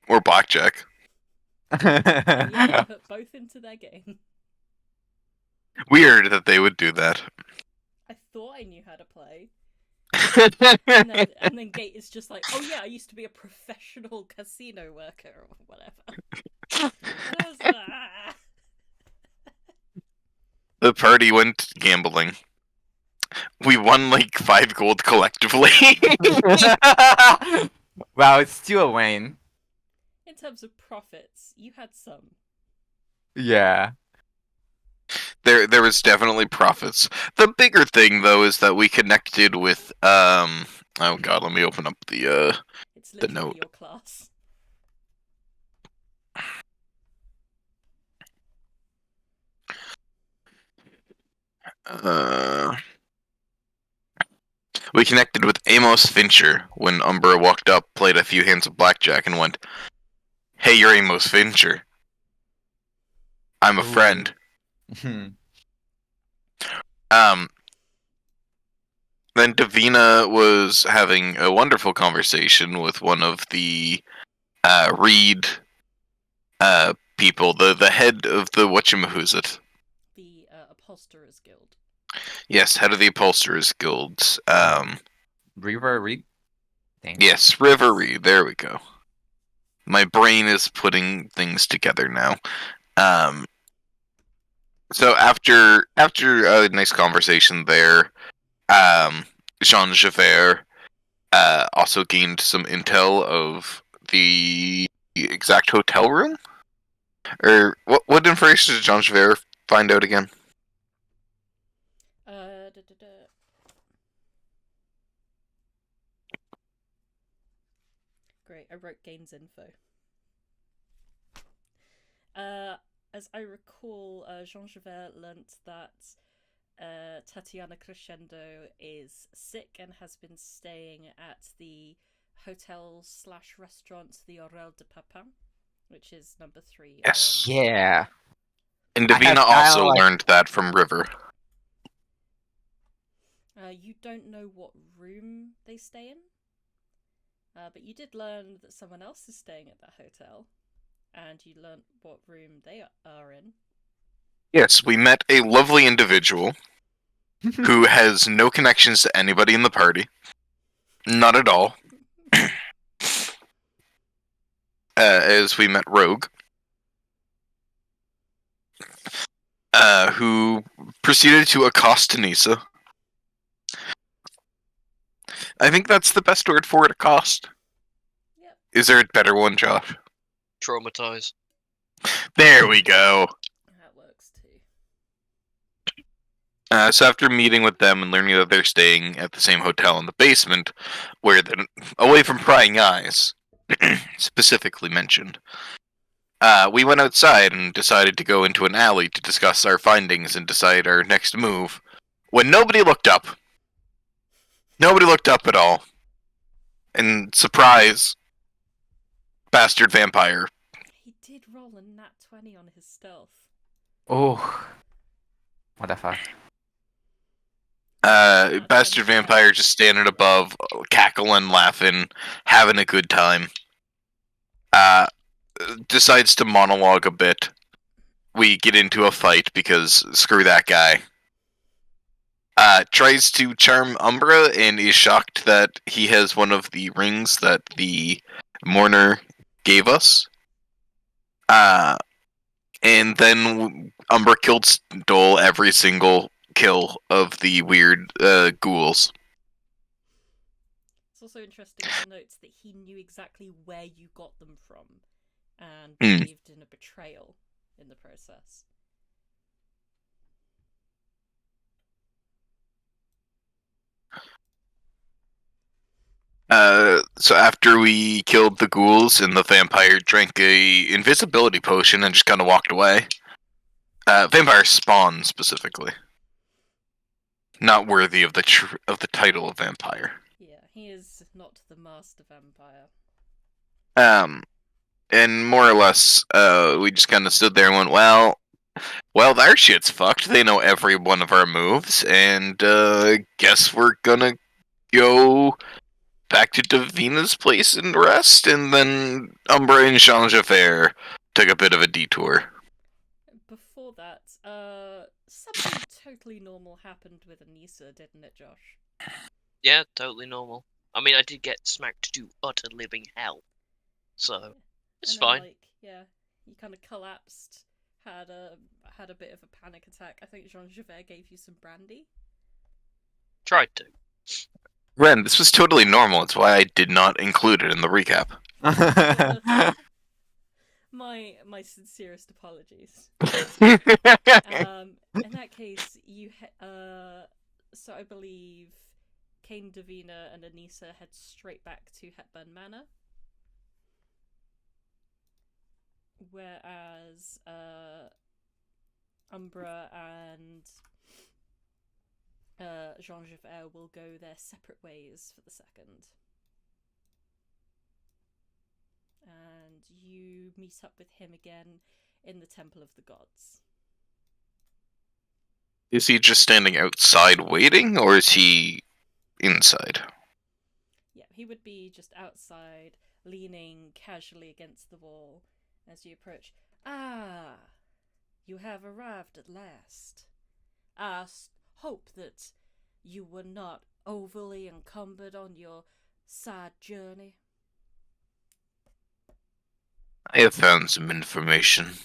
Or blackjack. Yeah, put both into their game. Weird that they would do that. I thought I knew how to play. uh, And then Gate is just like, oh yeah, I used to be a professional casino worker or whatever. And I was like, ah. the party went gambling. We won like 5 gold collectively. Wow, it's still a win. In terms of profits, you had some. Yeah. there was definitely profits. The bigger thing though is that we connected with oh god, let me open up It's the literally note. your class. Uh we connected with Amos Fincher when Umbra walked up, played a few hands of blackjack, and went, "Hey, you're Amos Fincher. I'm a friend." Um, then Davina was having a wonderful conversation with one of the Reed people, the head of the whatchamahoosit. The Upholsterers Guild. Yes, head of the Upholsterers Guild. River Reed? Thanks. Yes, River Reed. There we go. My brain is putting things together now. So after a nice conversation there, Jean Javert also gained some intel of the exact hotel room. Or what information did Jean Javert find out again? Da, da, da. Great, I wrote Gaines info. As I recall, Jean Javert learnt that Tatiana Crescendo is sick and has been staying at the hotel/restaurant the Orel de Papin, which is number 3. Yes. Yeah. And Davina also learned that from River. You don't know what room they stay in, but you did learn that someone else is staying at that hotel, and you learned what room they are in. Yes, we met a lovely individual who has no connections to anybody in the party. Not at all. As we met Rogue, who proceeded to accost Anissa. I think that's the best word for it, accost. Yep. Is there a better one, Josh? Traumatize. There we go. That works too. So after meeting with them and learning that they're staying at the same hotel in the basement, where they're away from prying eyes, specifically mentioned, we went outside and decided to go into an alley to discuss our findings and decide our next move, when nobody looked up. Nobody looked up at all. And surprise, bastard vampire. He did roll a nat 20 on his stealth. Oh. What the fuck? Bastard vampire just standing above, cackling, laughing, having a good time. Decides to monologue a bit. We get into a fight because screw that guy. Tries to charm Umbra and is shocked that he has one of the rings that the mourner gave us. And then Umbra killed stole every single kill of the weird ghouls. It's also interesting to note that he knew exactly where you got them from and believed in a betrayal in the process. So after we killed the ghouls and the vampire drank a invisibility potion and just kind of walked away. Vampire spawn specifically, not worthy of the title of vampire. Yeah, he is not the master vampire. And more or less, we just kind of stood there and went, well, their shit's fucked. They know every one of our moves, and guess we're gonna go back to Davina's place and rest, and then Umbra and Javier took a bit of a detour. Before that, something totally normal happened with Anissa, didn't it, Josh? Yeah, totally normal. I mean, I did get smacked to utter living hell, so it's And then, fine. like, yeah, you kind of collapsed, had a bit of a panic attack. I think Javier gave you some brandy. Tried to. Ren, this was totally normal. It's why I did not include it in the recap. My sincerest apologies. In that case, so I believe Cain, Davina, and Anissa head straight back to Hepburn Manor, whereas Umbra and Jean-Javert will go their separate ways for the second. And you meet up with him again in the Temple of the Gods. Is he just standing outside waiting, or is he inside? Yeah, he would be just outside, leaning casually against the wall as you approach. Ah, you have arrived at last. I hope that you were not overly encumbered on your side journey. I have found some information.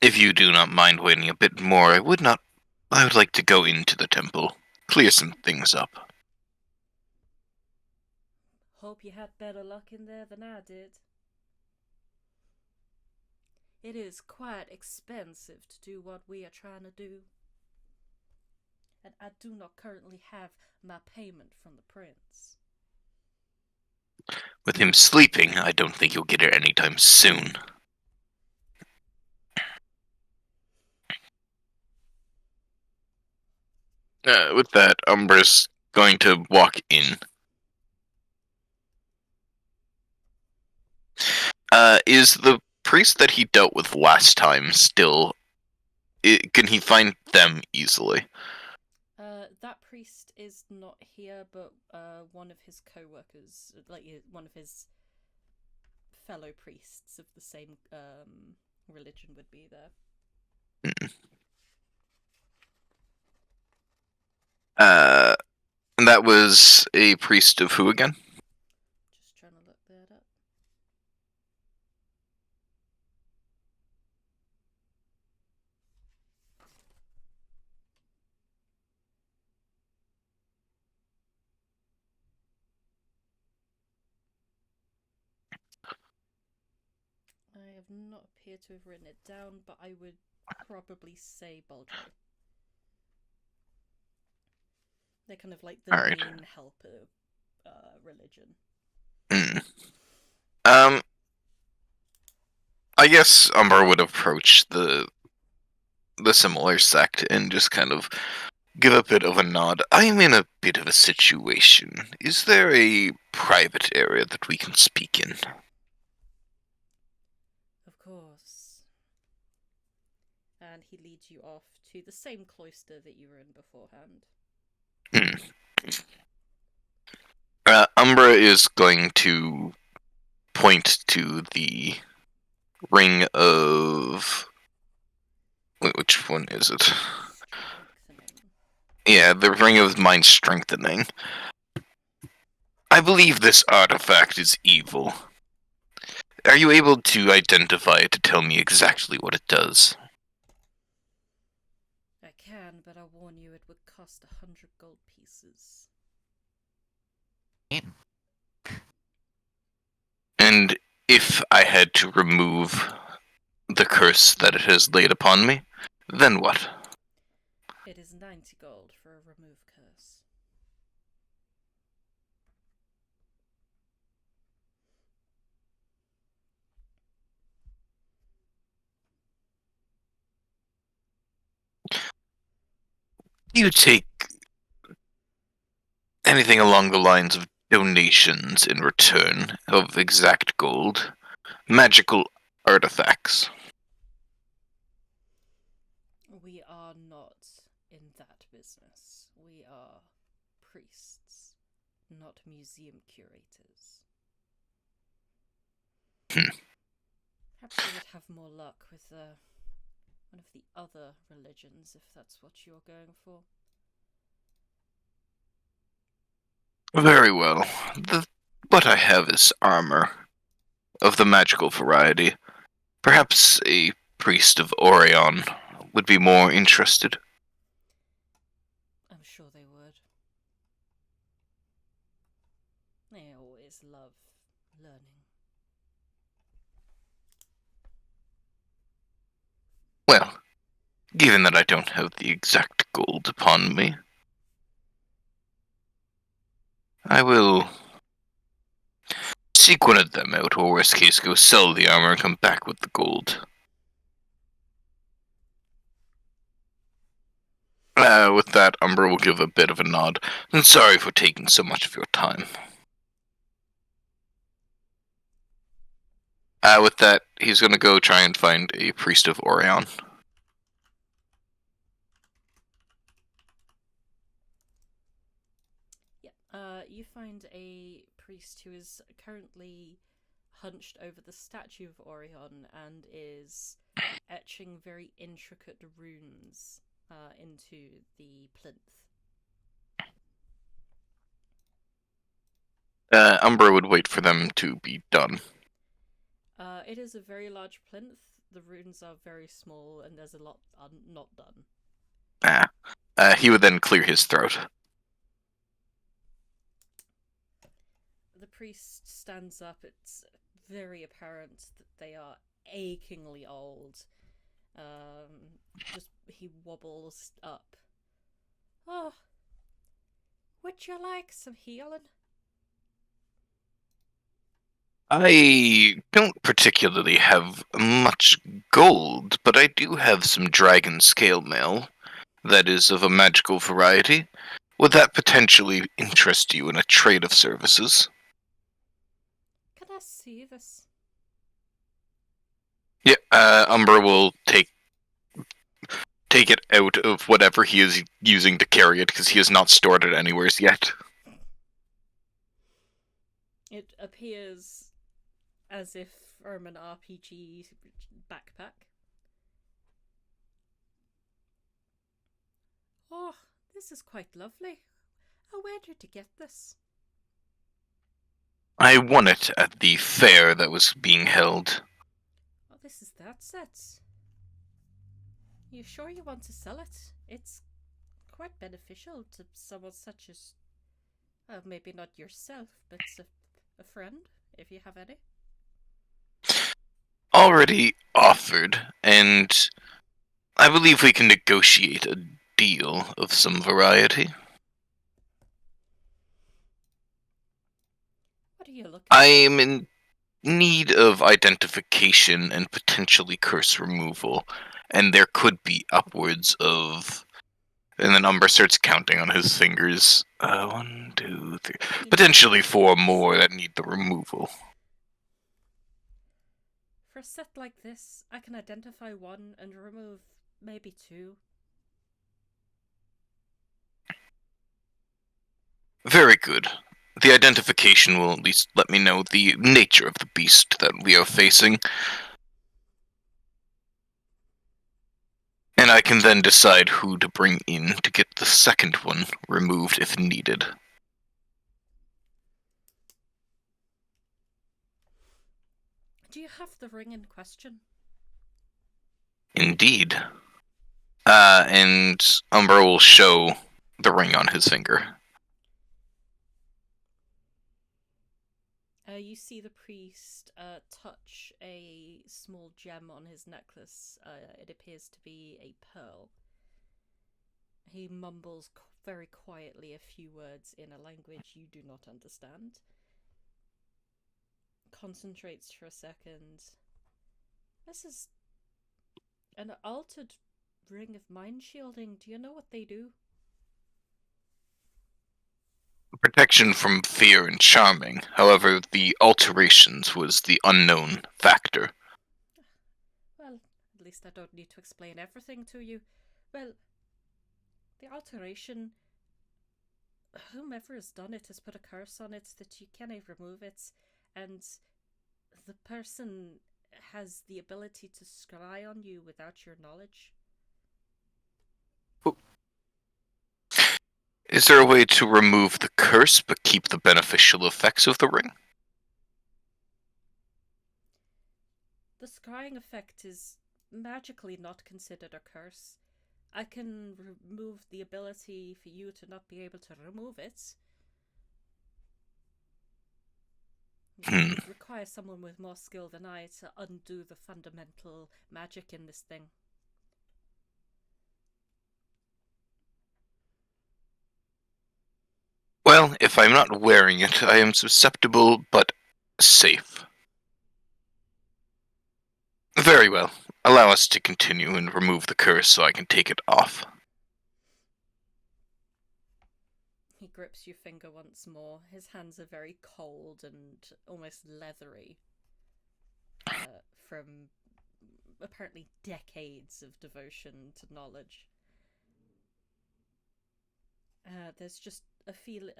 If you do not mind waiting a bit more, I would like to go into the temple, clear some things up. Hope you had better luck in there than I did. It is quite expensive to do what we are trying to do. And I do not currently have my payment from the prince. With him sleeping, I don't think you'll get it anytime soon. With that, Umbra's going to walk in. Is the priest that he dealt with last time still... Can he find them easily? That priest is not here, but one of his co-workers, like one of his fellow priests of the same religion would be there. And that was a priest of who again? Just trying to look that up. I have not appeared to have written it down, but I would probably say Baldry. They're kind of like the main helper religion. I guess Umbra would approach the similar sect and just kind of give a bit of a nod. I'm in a bit of a situation. Is there a private area that we can speak in? Of course. And he leads you off to the same cloister that you were in beforehand. Umbra is going to point to the ring of... Wait, which one is it? Yeah, the ring of mind strengthening. I believe this artifact is evil. Are you able to identify it to tell me exactly what it does? I can, but I warn you it would cost 100 gold pieces. And if I had to remove the curse that it has laid upon me, then what? It is 90 gold for a remove curse. Do you take anything along the lines of donations in return of exact gold? Magical artifacts? We are not in that business. We are priests. not museum curators. Perhaps you would have more luck with one of the other religions, if that's what you're going for. Very well. What I have is armor of the magical variety. Perhaps a priest of Orion would be more interested. I'm sure they would. They always love learning. Well, given that I don't have the exact gold upon me, I will seek one of them out, or worst case, go sell the armor and come back with the gold. With that, Umbra will give a bit of a nod, and sorry for taking so much of your time. With that, he's going to go try and find a priest of Orion. You find a priest who is currently hunched over the statue of Orion and is etching very intricate runes into the plinth. Umbra would wait for them to be done. It is a very large plinth. The runes are very small, and there's a lot not done. He would then clear his throat. The priest stands up. It's very apparent that they are achingly old. He wobbles up. Oh, would you like some healing? I don't particularly have much gold, but I do have some dragon scale mail that is of a magical variety. Would that potentially interest you in a trade of services? Can I see this? Yeah, Umbra will take it out of whatever he is using to carry it, because he has not stored it anywhere yet. It appears as if from an RPG backpack. Oh, this is quite lovely. Oh, where did you get this? I won it at the fair that was being held. Oh, this is that set. You sure you want to sell it? It's quite beneficial to someone such as... maybe not yourself, but a friend, if you have any. Already offered, and I believe we can negotiate a deal of some variety. What are you looking I for? am in need of identification and potentially curse removal, and there could be upwards of... And then Umbra starts counting on his fingers. 1, 2, 3... Potentially 4 more that need the removal. For a set like this, I can identify 1 and remove maybe 2. Very good. The identification will at least let me know the nature of the beast that we are facing. And I can then decide who to bring in to get the second one removed if needed. Do you have the ring in question? Indeed. And Umbra will show the ring on his finger. You see the priest touch a small gem on his necklace. It appears to be a pearl. He mumbles very quietly a few words in a language you do not understand. Concentrates for a second. This is an altered ring of mind shielding. Do you know what they do? Protection from fear and charming. However, the alterations was the unknown factor. Well, at least I don't need to explain everything to you. Well, the alteration whomever has done it has put a curse on it that you cannot remove it, and the person has the ability to scry on you without your knowledge. Is there a way to remove the curse but keep the beneficial effects of the ring? The scrying effect is magically not considered a curse. I can remove the ability for you to not be able to remove it. It would require someone with more skill than I to undo the fundamental magic in this thing. Well, if I'm not wearing it, I am susceptible but safe. Very well. Allow us to continue and remove the curse so I can take it off. He grips your finger once more. His hands are very cold and almost leathery. From apparently decades of devotion to knowledge. There's just a feeling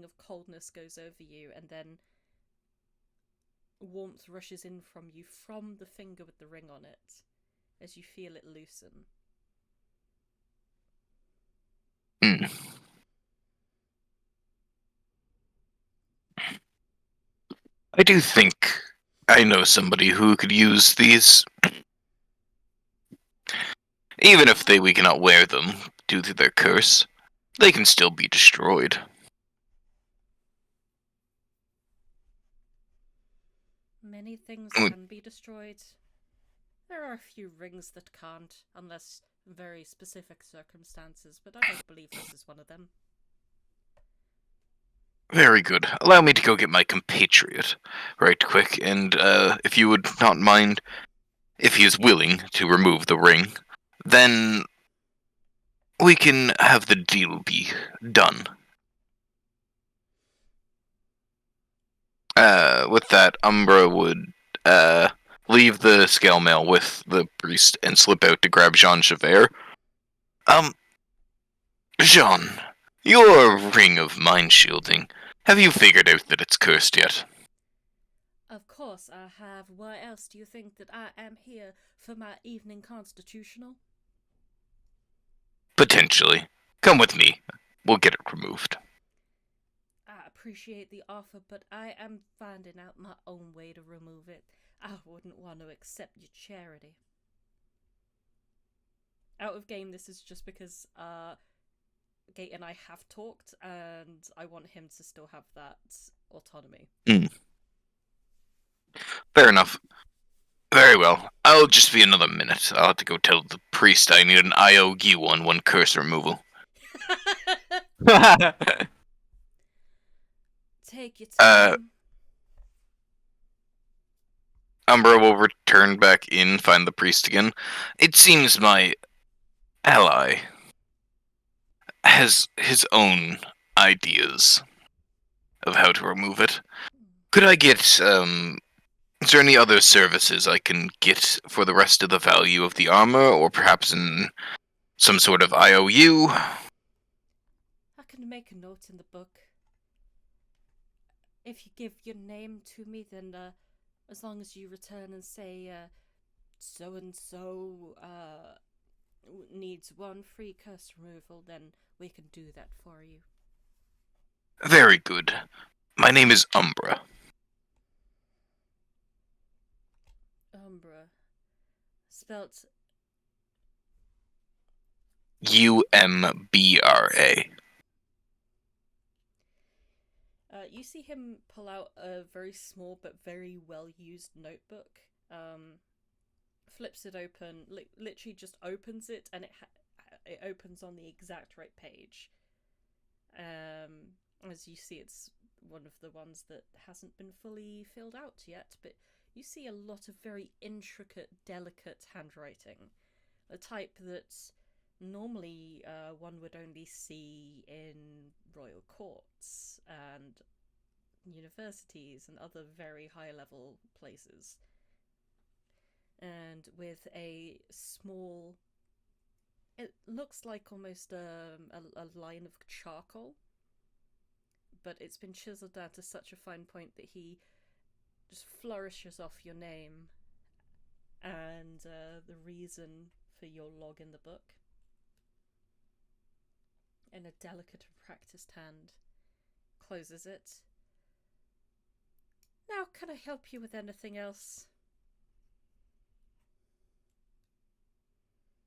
of coldness goes over you, and then warmth rushes in from you from the finger with the ring on it as you feel it loosen. I do think I know somebody who could use these. Even if we cannot wear them due to their curse, they can still be destroyed. Many things can be destroyed. There are a few rings that can't, unless very specific circumstances, but I don't believe this is one of them. Very good. Allow me to go get my compatriot right quick, and if you would not mind, if he is willing to remove the ring, then we can have the deal be done. With that, Umbra would leave the scale mail with the priest and slip out to grab Javier. Jean, your ring of mind shielding, have you figured out that it's cursed yet? Of course I have. Why else do you think that I am here for my evening constitutional? Potentially. Come with me. We'll get it removed. I appreciate the offer, but I am finding out my own way to remove it. I wouldn't want to accept your charity. Out of game, this is just because Gate and I have talked, and I want him to still have that autonomy. Fair enough. Very well. I'll just be another minute. I'll have to go tell the priest I need an IOU on one curse removal. Take your time. Umbra will return back in, find the priest again. It seems my ally has his own ideas of how to remove it. Could I get, is there any other services I can get for the rest of the value of the armor, or perhaps in some sort of IOU? I can make a note in the book. If you give your name to me, then as long as you return and say so-and-so needs one free curse removal, then we can do that for you. Very good. My name is Umbra. Umbra. Spelt Umbra. You see him pull out a very small but very well-used notebook. Flips it open, literally just opens it, and it opens on the exact right page. As you see, it's one of the ones that hasn't been fully filled out yet, but you see a lot of very intricate, delicate handwriting. A type that normally one would only see in royal courts and universities and other very high-level places. And with a small it looks like almost a line of charcoal, but it's been chiseled down to such a fine point that he just flourishes off your name and the reason for your log in the book in a delicate and practiced hand, closes it. Now, can I help you with anything else?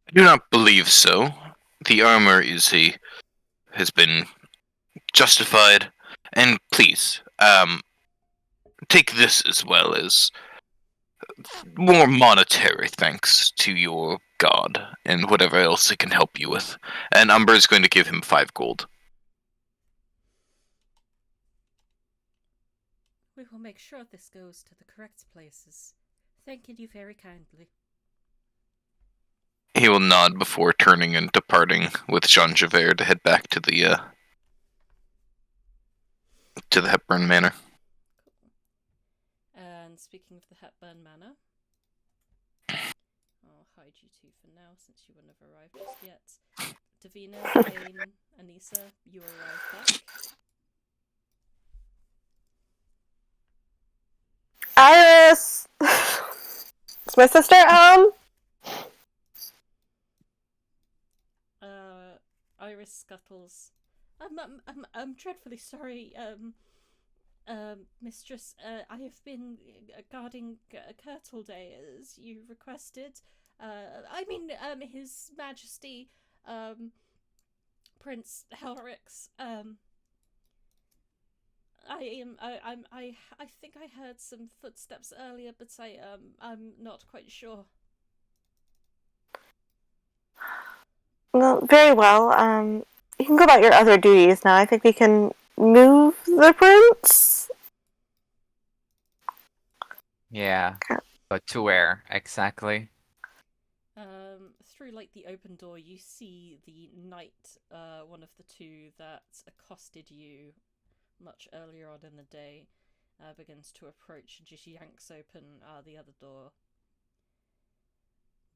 I do not believe so. The armor has been justified, and please, take this as well as more monetary thanks to your god and whatever else it can help you with. And Umbra is going to give him 5 gold. We will make sure this goes to the correct places. Thanking you very kindly. He will nod before turning and departing with Javier to head back to the Hepburn Manor. And speaking of the Hepburn Manor, I'll hide you two for now since you wouldn't have arrived just yet. Davina, Cain, Anissa, you arrive back. Iris! Is my sister home? Iris scuttles. I'm dreadfully sorry, Mistress. I have been guarding Kurt all day as you requested. His Majesty, Prince Helrix. I think I heard some footsteps earlier, but I'm not quite sure. Well, very well. You can go about your other duties now. I think we can move the prince. Yeah. But to where exactly? Through like the open door, you see the knight, one of the two that accosted you much earlier on in the day, begins to approach and just yanks open the other door.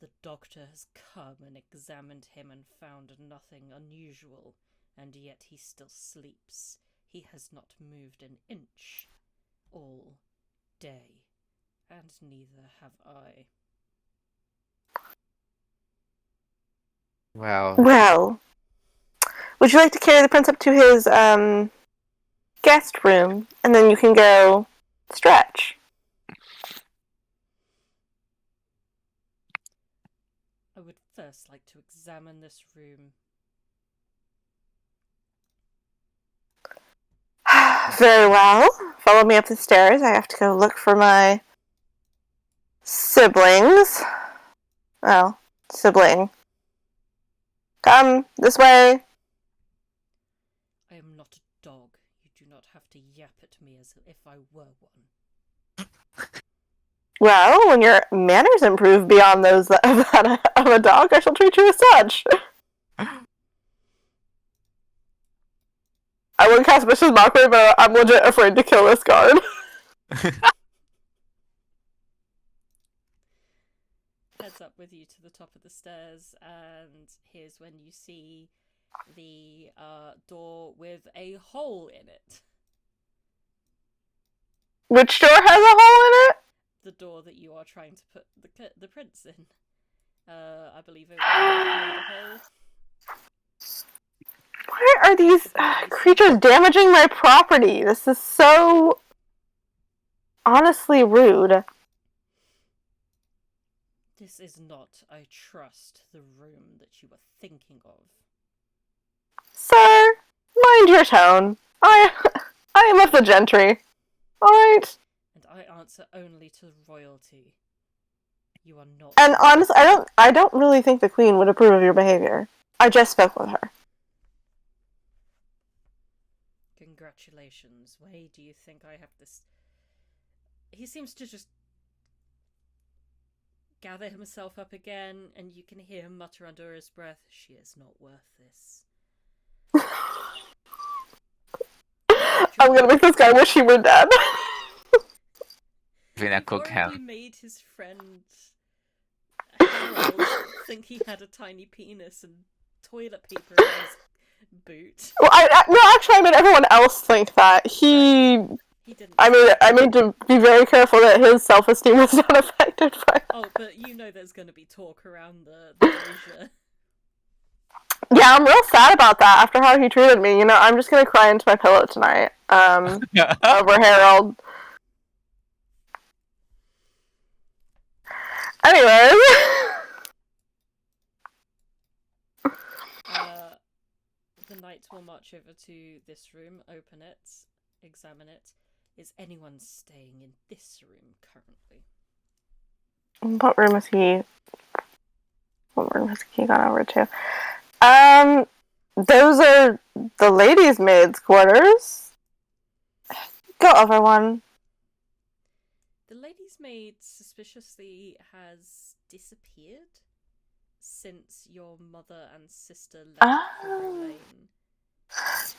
The doctor has come and examined him and found nothing unusual, and yet he still sleeps. He has not moved an inch all day, and neither have I. Well, would you like to carry the prince up to his guest room, and then you can go stretch? I would first like to examine this room. Very well. Follow me up the stairs. I have to go look for my siblings. Well, sibling. Come this way. I am not a dog. You do not have to yap at me as if I were one. Well, when your manners improve beyond those of a dog, I shall treat you as such. I wouldn't cast vicious mockery, but I'm legit afraid to kill this guard. Heads up with you to the top of the stairs, and here's when you see the door with a hole in it. Which door has a hole in it? The door that you are trying to put the prince in. I believe over the hole. Why are these creatures damaging my property? This is so honestly rude. This is not, I trust, the room that you were thinking of. Sir, mind your tone. I am of the gentry. Alright? And I answer only to royalty. You are not. And honestly, I don't really think the queen would approve of your behavior. I just spoke with her. Congratulations. Why do you think I have this? He seems to just gather himself up again, and you can hear him mutter under his breath, "She is not worth this." I'm gonna make this guy wish he were dead. Davina cook already him. made his friend Harold think he had a tiny penis and toilet paper in his boot. Well, no, actually, I made everyone else think that. He didn't. I made to be very careful that his self-esteem was not affected by that. Oh, but you know there's going to be talk around the brazier. Yeah, I'm real sad about that after how he treated me. You know, I'm just gonna cry into my pillow tonight. Over Harold. Anyways. The knights will march over to this room, open it, examine it. Is anyone staying in this room currently? What room has he gone over to? Those are the ladies' maids' quarters. Go, everyone. The ladies' maid suspiciously has disappeared since your mother and sister left for Lane.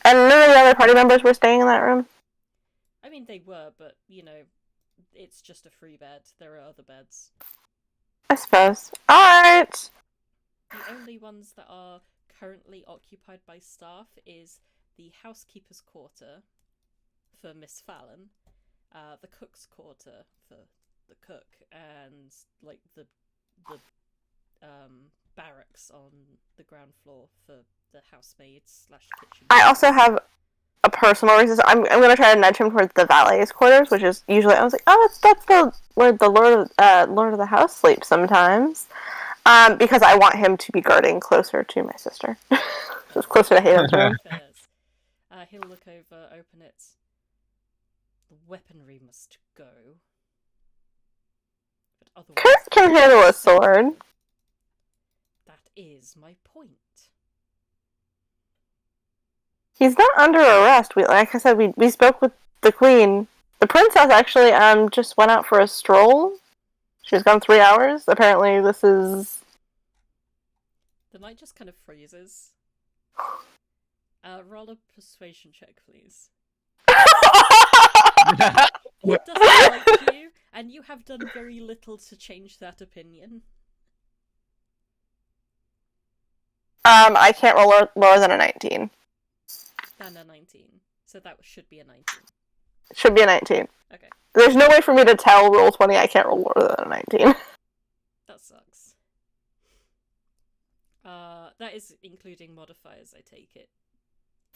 And none of the other party members were staying in that room? I mean, they were, but, you know, it's just a free bed. There are other beds. I suppose. Alright! The only ones that are currently occupied by staff is the housekeeper's quarter for Miss Fallon, the cook's quarter for the cook, and like the barracks on the ground floor for the housemaids / kitchen. I also have a personal reason. I'm gonna try to nudge him towards the valet's quarters, which is usually I was like, oh, that's where the Lord of the House sleeps sometimes. Because I want him to be guarding closer to my sister. Just closer to Halen's room. He'll look over, open it. The weaponry must go. But otherwise, Kurt can handle a sword. That is my point. He's not under arrest. Like I said, we spoke with the queen. The princess actually just went out for a stroll. She was gone 3 hours. Apparently, this is... The knight just kind of freezes. Roll a persuasion check, please. He doesn't like you, and you have done very little to change that opinion. I can't roll lower than a 19. Than a 19. So that should be a 19. Should be a 19. Okay. There's no way for me to tell roll 20 I can't roll lower than a 19. That sucks. That is including modifiers, I take it.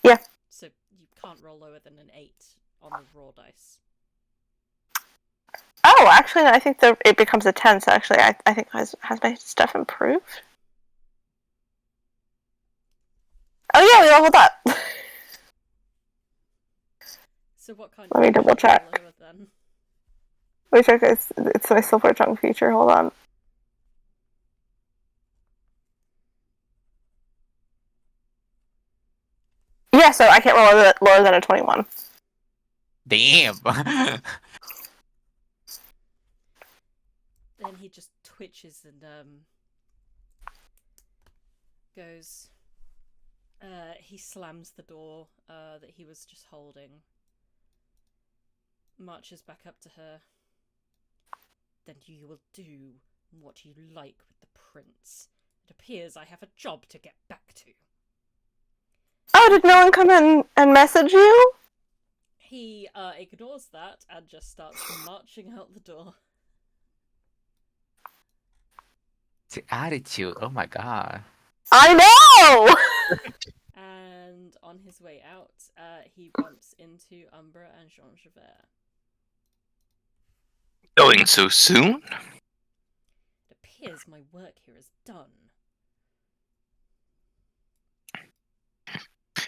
Yeah. So you can't roll lower than an 8 on the raw dice. Oh, actually, no, I think it becomes a 10, so actually I think has my stuff improved? Oh yeah, we leveled up! So what kind Let me double check. lower then? Wait, check, it's my silver tongue feature, hold on. Yeah, so I can't roll lower than a 21. Damn. Then he just twitches and goes. He slams the door that he was just holding. Marches back up to her. Then you will do what you like with the prince. It appears I have a job to get back to. Oh, did no one come in and message you? He ignores that and just starts marching out the door. The attitude, oh my god. I know! And on his way out, he bumps into Umbra and Javier. Going so soon? It appears my work here is done.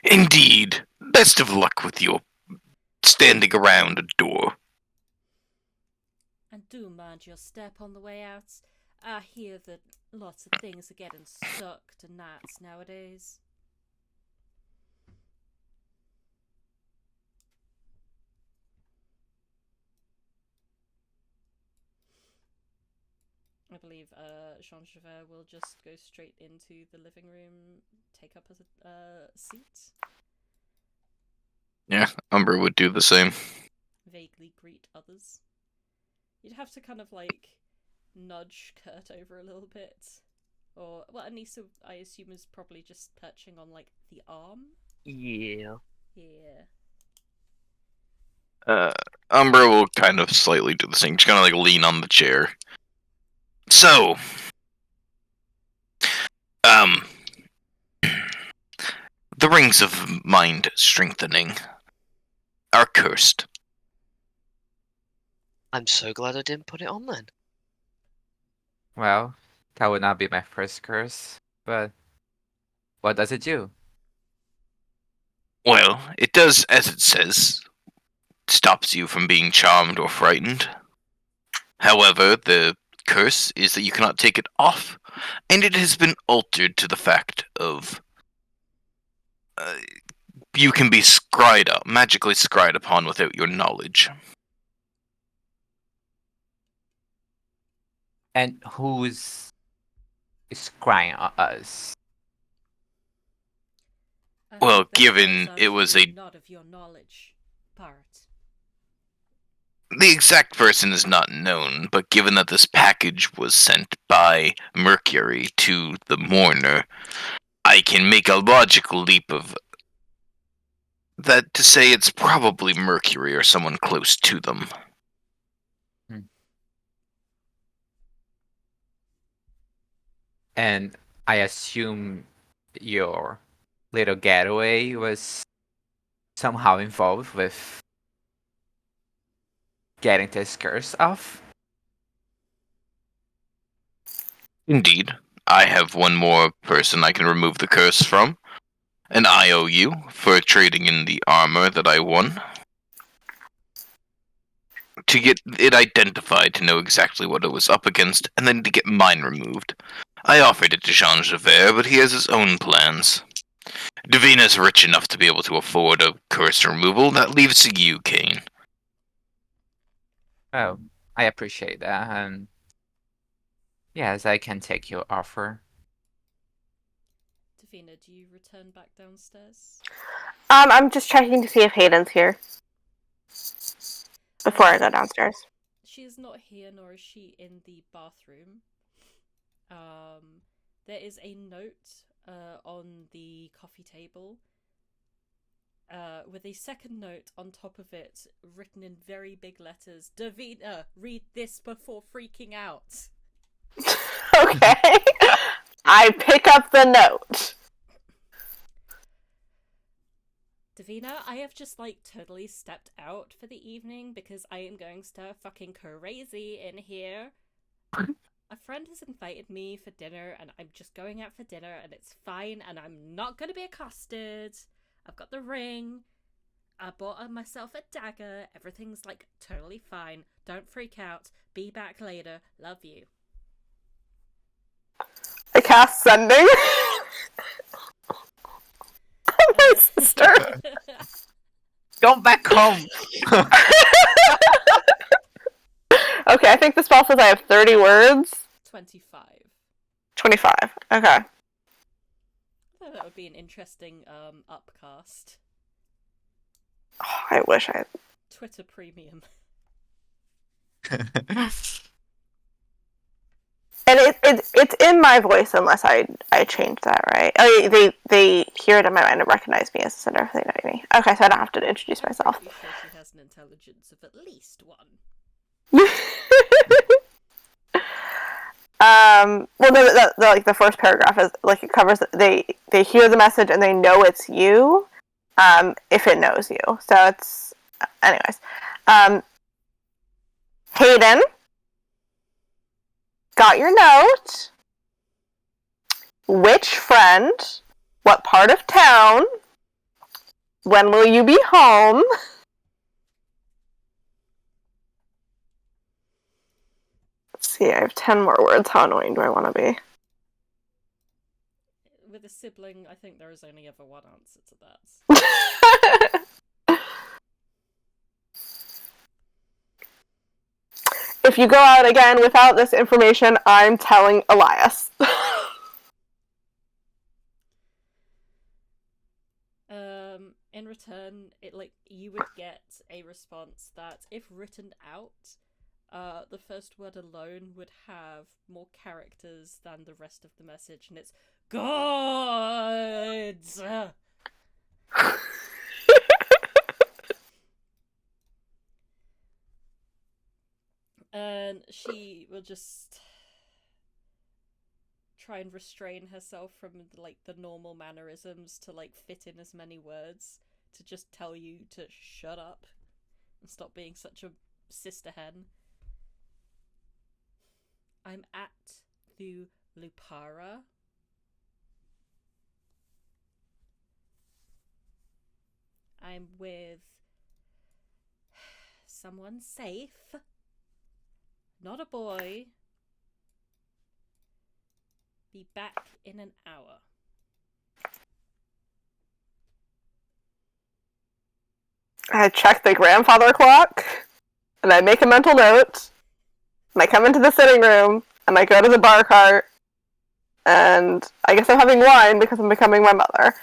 Indeed. Best of luck with your standing around a door. And do mind your step on the way out. I hear that lots of things are getting stuck to gnats nowadays. I believe Javier will just go straight into the living room, take up a seat. Yeah, Umbra would do the same. Vaguely greet others. You'd have to kind of like nudge Kurt over a little bit. Or, well, Anissa, I assume, is probably just perching on, like, the arm? Yeah. Yeah. Umbra will kind of slightly do the same. She's gonna like lean on the chair. So, the rings of mind strengthening are cursed. I'm so glad I didn't put it on then. Well, that would not be my first curse, but what does it do? Well, it does as it says, stops you from being charmed or frightened. However, the curse is that you cannot take it off, and it has been altered to the fact of you can be magically scryed upon without your knowledge. And who's crying on us? I Well, think that given was it was really not of your knowledge part. the exact person is not known, but given that this package was sent by Mercury to the mourner, I can make a logical leap of that to say it's probably Mercury or someone close to them. And I assume your little getaway was somehow involved with getting this curse off? Indeed, I have one more person I can remove the curse from, an IOU for trading in the armor that I won. To get it identified to know exactly what it was up against, and then to get mine removed. I offered it to Jean Javier, but he has his own plans. Davina's rich enough to be able to afford a curse removal. That leaves to you, Cain. Oh, I appreciate that, and yes, I can take your offer. Davina, do you return back downstairs? I'm just checking to see if Hayden's here before I go downstairs. She is not here, nor is she in the bathroom. There is a note on the coffee table with a second note on top of it written in very big letters. Davina, read this before freaking out. Okay. I pick up the note. Davina, I have just like totally stepped out for the evening because I am going stir fucking crazy in here. A friend has invited me for dinner and I'm just going out for dinner and it's fine and I'm not going to be accosted. I've got the ring. I bought myself a dagger. Everything's like totally fine. Don't freak out. Be back later. Love you. I cast sending. My sister. Go back home! Okay, I think the spell says I have 30 words. 25. 25. Okay. I thought that would be an interesting upcast. Oh, I wish I. Twitter premium. And it's in my voice unless I change that, right? Oh, they hear it in my mind and recognize me as a sender if they know me. Okay, so I don't have to introduce myself. I'm pretty sure she has an intelligence of at least 1. Well, no, like the first paragraph is like it covers. They hear the message and they know it's you. If it knows you, so it's anyways. Hayden, got your note. Which friend? What part of town? When will you be home? Let's see, I have 10 more words. How annoying do I want to be? With a sibling, I think there is only ever one answer to that. If you go out again without this information, I'm telling Elias. In return, you would get a response that, if written out, the first word alone would have more characters than the rest of the message, and it's gods. And she will just try and restrain herself from like the normal mannerisms to like fit in as many words to just tell you to shut up and stop being such a sister hen. I'm at the Lupara. I'm with someone safe. Not a boy. Be back in an hour. I check the grandfather clock, and I make a mental note, and I come into the sitting room, and I go to the bar cart, and I guess I'm having wine because I'm becoming my mother.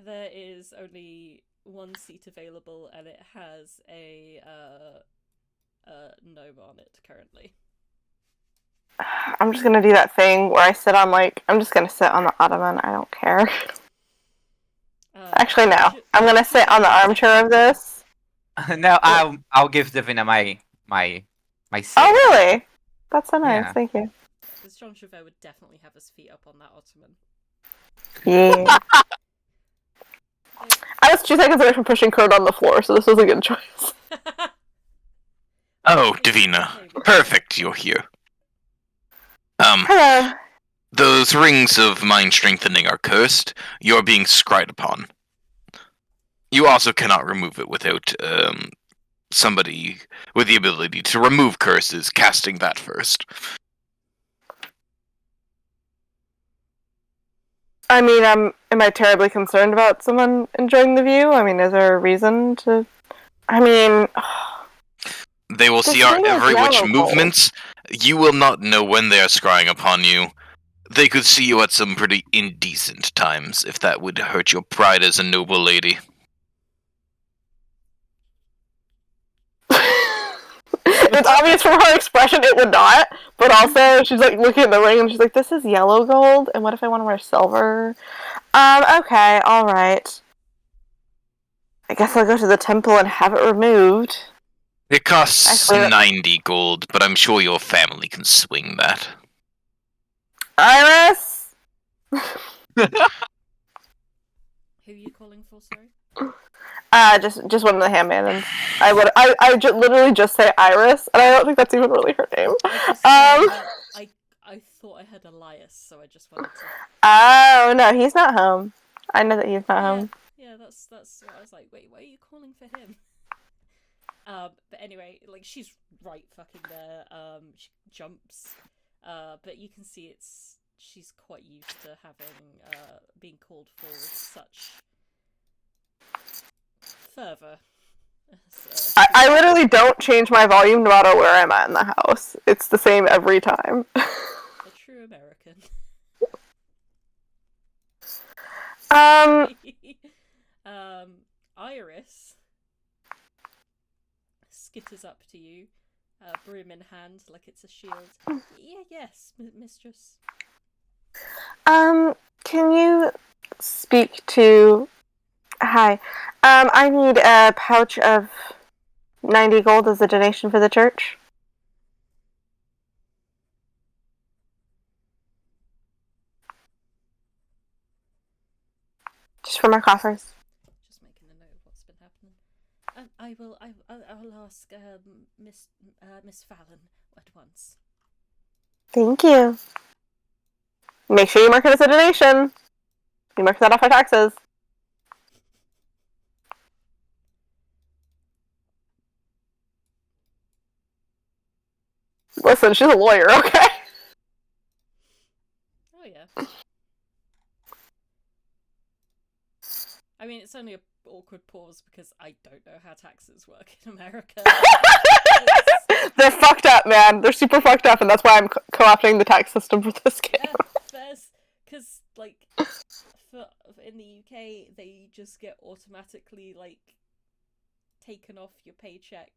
There is only one seat available, and it has a gnome on it currently. I'm just gonna do that thing where I sit on, like, I'm just gonna sit on the ottoman, I don't care. Actually, no. I'm gonna sit on the armchair of this. No, I'll give Davina my seat. Oh, really? That's so nice, Yeah. thank you. Because Jean Chauvet would definitely have his feet up on that ottoman. Yeah. I was 2 seconds away from pushing Kurt on the floor, so this was a good choice. Oh, Davina. Perfect, you're here. Hello. Those rings of mind strengthening are cursed. You're being scried upon. You also cannot remove it without somebody with the ability to remove curses casting that first. I mean, am I terribly concerned about someone enjoying the view? I mean, is there a reason to... I mean... They will see our every which movements. You will not know when they are scrying upon you. They could see you at some pretty indecent times, if that would hurt your pride as a noble lady. It's obvious from her expression it would not, but also she's like looking at the ring and she's like, this is yellow gold, and what if I want to wear silver? Okay, alright. I guess I'll go to the temple and have it removed. It costs Actually, 90 gold, but I'm sure your family can swing that. Iris? Who are you calling for, sorry? Just one of the handmaidens. I literally just say Iris, and I don't think that's even really her name. I thought I had Elias, so I just wanted to... Oh, no, he's not home. I know that he's not home. Yeah, that's what I was like, wait, why are you calling for him? But anyway, like, she's right fucking there. She jumps. But you can see she's quite used to having, being called for with such fervor. So, I literally don't change my volume no matter where I'm at in the house. It's the same every time. a true American. Iris skitters up to you, broom in hand, like it's a shield. Yes, mistress. Can you speak to... Hi. I need a pouch of 90 gold as a donation for the church. Just from our coffers. Just making a note of what's been happening. I'll ask Miss Fallon at once. Thank you. Make sure you mark it as a donation. You mark that off our taxes. Listen, she's a lawyer, okay? Oh yeah. I mean, it's only an awkward pause because I don't know how taxes work in America. They're fucked up, man. They're super fucked up, and that's why I'm co-opting the tax system for this game. Yeah, because like in the UK, they just get automatically like taken off your paycheck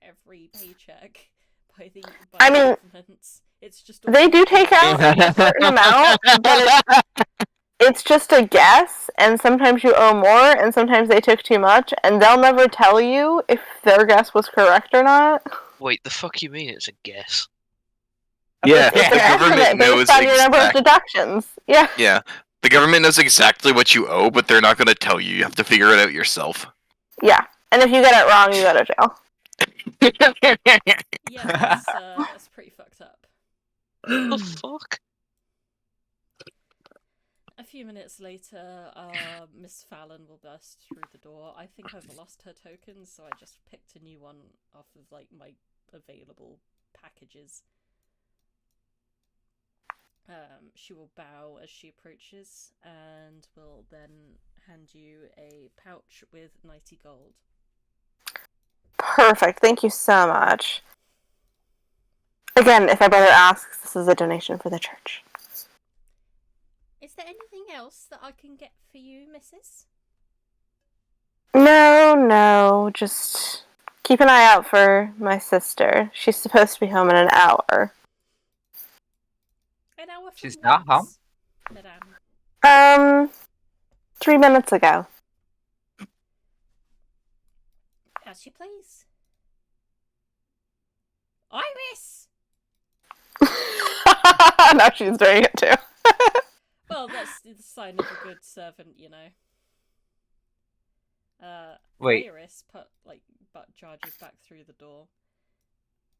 every paycheck by the I mean, government. It's just They do take out a certain amount, but it's just a guess, and sometimes you owe more, and sometimes they took too much, and they'll never tell you if their guess was correct or not. Wait, the fuck you mean it's a guess? Yeah, It's the an government estimate knows based on your number of exactly. deductions. Yeah. Yeah, the government knows exactly what you owe, but they're not going to tell you. You have to figure it out yourself. Yeah. And if you get it wrong, you go to jail. Yeah, that's pretty fucked up. The fuck? A few minutes later, Miss Fallon will burst through the door. I think I've lost her tokens, so I just picked a new one off of like my available packages. She will bow as she approaches, and will then hand you a pouch with 90 gold. Perfect. Thank you so much. Again, if my brother asks, this is a donation for the church. Is there anything else that I can get for you, Mrs.? No. Just keep an eye out for my sister. She's supposed to be home in an hour. An hour from She's not home? Madame. 3 minutes ago. As you please. Iris! Now she's doing it too. Well, that's the sign of a good servant, you know. Wait. Iris butt charges back through the door,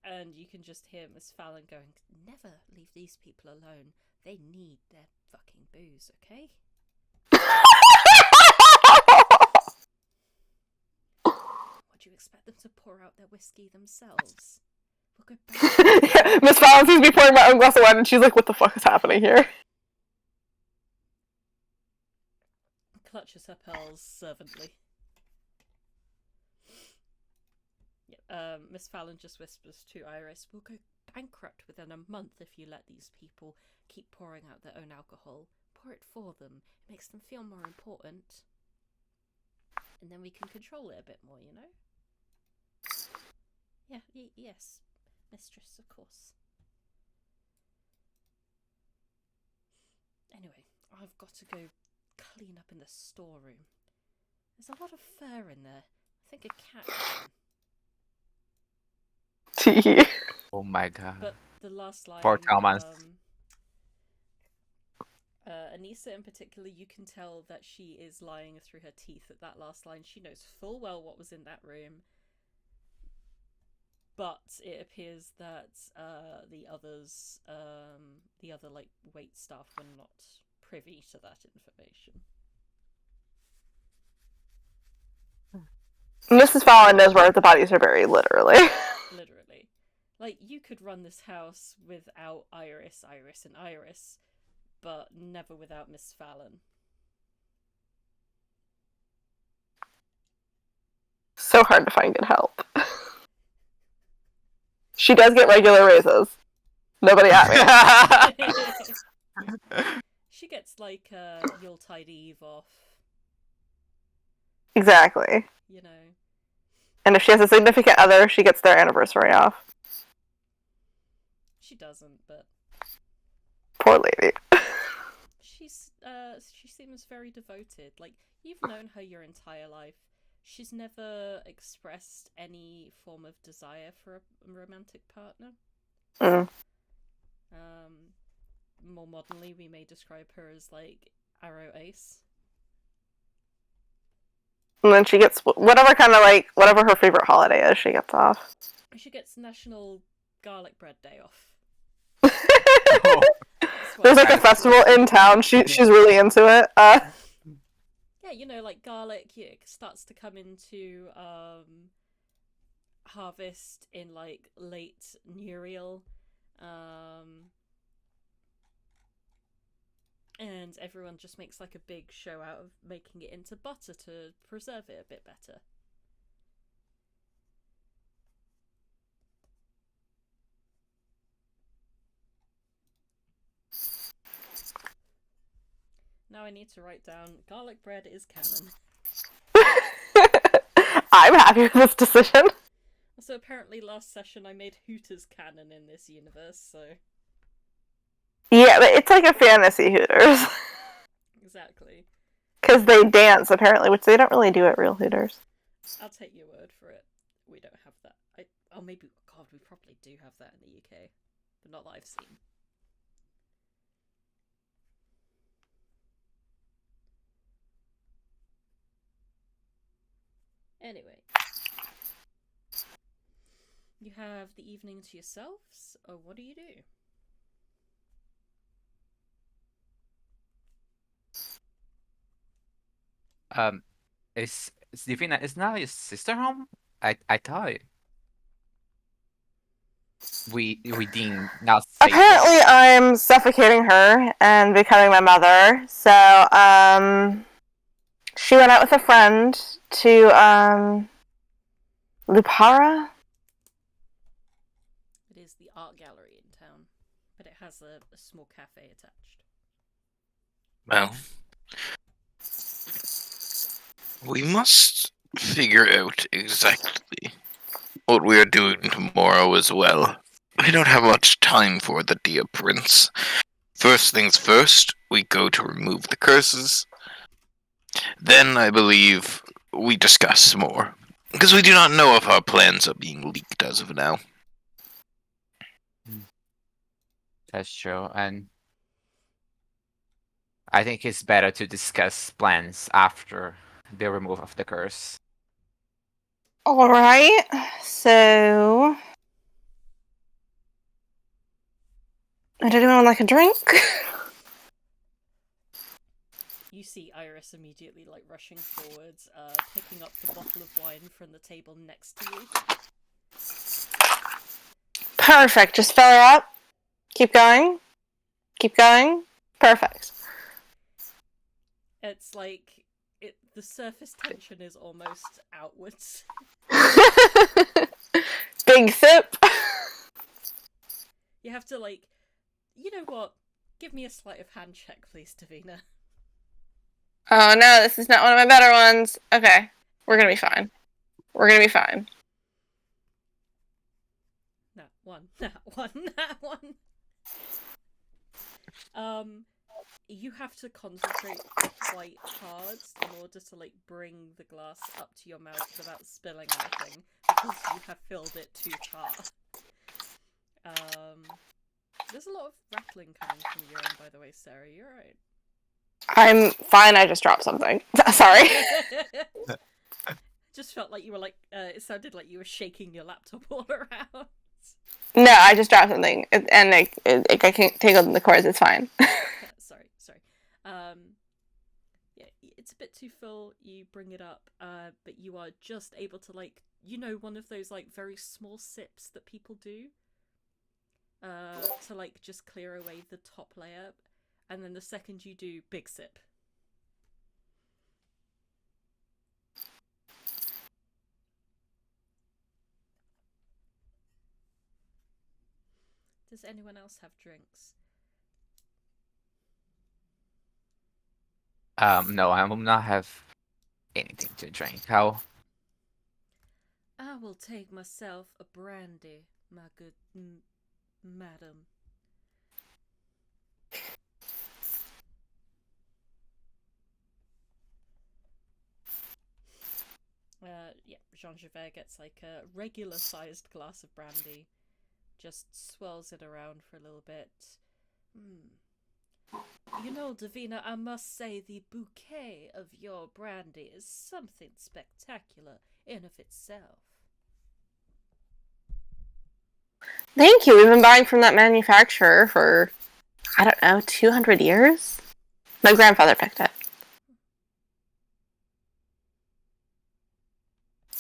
and you can just hear Miss Fallon going, "Never leave these people alone. They need their fucking booze, okay?" Would you expect them to pour out their whiskey themselves? We'll go back. Yeah, Miss Fallon sees me pouring my own glass of wine, and she's like, "What the fuck is happening here?" Clutches her pearls servantly. Miss Fallon just whispers to Iris, "We'll go bankrupt within a month if you let these people keep pouring out their own alcohol. Pour it for them. It makes them feel more important. And then we can control it a bit more, you know?" Yeah, yes, mistress, of course. Anyway, I've got to go clean up in the storeroom. There's a lot of fur in there. I think a cat can. Oh my god. But the last line, Poor Thomas. Anissa in particular, you can tell that she is lying through her teeth at that last line. She knows full well what was in that room, but it appears that the others, the other wait staff, were not privy to that information. Mrs. Fallon knows where the bodies are buried, literally. Literally. Like, you could run this house without Iris, and Iris, but never without Miss Fallon. So hard to find good help. She does get regular raises. Nobody at me. She gets Yuletide Eve off. Exactly. You know. And if she has a significant other, she gets their anniversary off. She doesn't, but Poor lady. she seems very devoted. Like, you've known her your entire life. She's never expressed any form of desire for a romantic partner. Mm. More modernly, we may describe her as Arrow Ace. And then she gets whatever her favorite holiday is, she gets off. She gets National Garlic Bread Day off. Oh. There's a festival in town. She's really into it. Yeah, you know, garlic starts to come into harvest in late Nuriel. And everyone just makes a big show out of making it into butter to preserve it a bit better. Now I need to write down garlic bread is canon. I'm happy with this decision. So apparently last session I made Hooters canon in this universe, so... Yeah, but it's like a fantasy Hooters. Exactly. Because they dance, apparently, which they don't really do at real Hooters. I'll take your word for it. We don't have that. Oh, maybe... God, we probably do have that in the UK. But not that I've seen. Anyway. You have the evening to yourselves, or what do you do? Is Davina, is now your sister home? I thought we deemed not safe. Apparently, I'm suffocating her and becoming my mother. So, she went out with a friend to, Lupara? It is the art gallery in town, but it has a small cafe attached. Well, we must figure out exactly what we are doing tomorrow as well. I don't have much time for the dear prince. First things first, we go to remove the curses. Then, I believe, we discuss more. Because we do not know if our plans are being leaked as of now. That's true, and I think it's better to discuss plans after the removal of the curse. Alright, so... Did anyone like a drink? You see Iris immediately, like, rushing forwards, picking up the bottle of wine from the table next to you. Perfect, just fill her up. Keep going. Keep going. Perfect. It's like, the surface tension is almost outwards. Big sip. You have to, like, you know what? Give me a sleight of hand check, please, Davina. Oh no, this is not one of my better ones. Okay, we're gonna be fine. We're gonna be fine. That one. You have to concentrate quite hard in order to, like, bring the glass up to your mouth without spilling anything, because you have filled it too far. There's a lot of rattling coming from your end, by the way, Sarah. You're right. I'm fine, I just dropped something. Sorry. Just felt like you were, like, it sounded like you were shaking your laptop all around. No, I just dropped something, and it got tangled in the cords, it's fine. Sorry. Yeah, it's a bit too full, you bring it up, but you are just able to, like, you know, one of those, like, very small sips that people do? To, like, just clear away the top layer, and then the second you do, big sip. Does anyone else have drinks? No, I will not have anything to drink. How? I will take myself a brandy, my good madam. Yeah, Jean-Javert gets, like, a regular-sized glass of brandy, just swirls it around for a little bit. You know, Davina, I must say the bouquet of your brandy is something spectacular in of itself. Thank you, we've been buying from that manufacturer for, I don't know, 200 years? My grandfather picked it.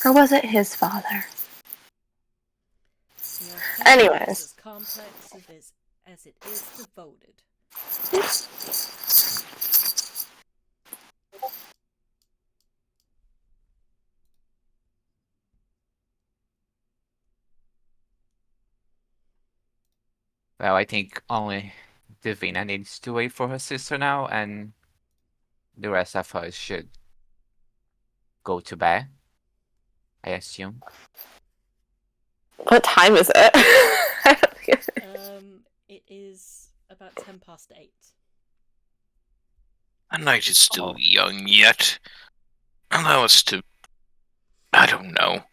Or was it his father? Your Anyways. family is as complex as it is devoted. Well, I think only Davina needs to wait for her sister now, and the rest of us should go to bed. I assume. What time is it? It is about 8:10. The night is still young yet. Allow us to... I don't know.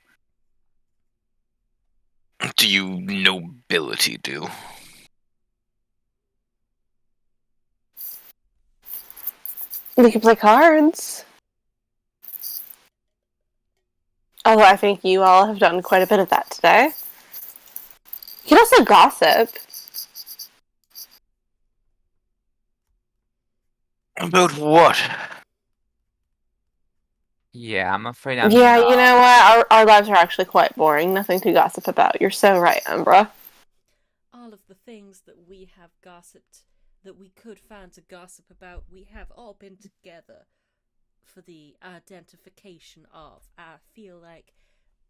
Do you nobility do? We can play cards. Although I think you all have done quite a bit of that today. You can also gossip. About what? Yeah, I'm afraid I'm Yeah, not. you know what? Our lives are actually quite boring. Nothing to gossip about. You're so right, Umbra. All of the things that we have gossiped, that we could find to gossip about, we have all been together for the identification of. I feel like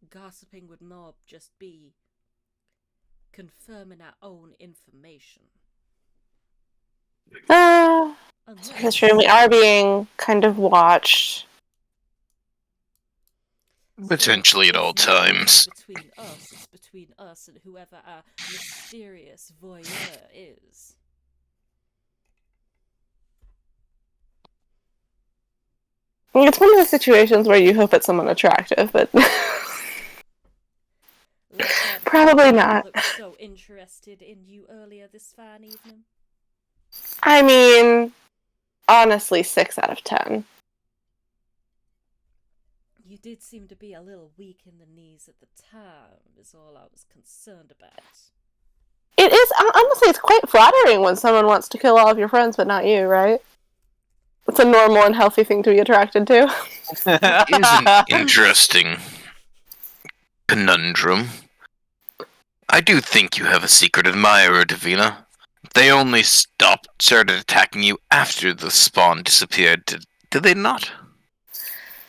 gossiping would more just be confirming our own information. That's true. We are being kind of watched. Potentially at all there's no one times. Between us, it's between us and whoever our mysterious voyeur is. It's one of the situations where you hope it's someone attractive, but Like that probably guy not. that looked so interested in you earlier this fine evening. I mean, honestly, 6 out of 10. You did seem to be a little weak in the knees at the time, is all I was concerned about. It is, honestly, it's quite flattering when someone wants to kill all of your friends, but not you, right? It's a normal and healthy thing to be attracted to. It is an interesting conundrum. I do think you have a secret admirer, Davina. They only started attacking you after the spawn disappeared, did they not?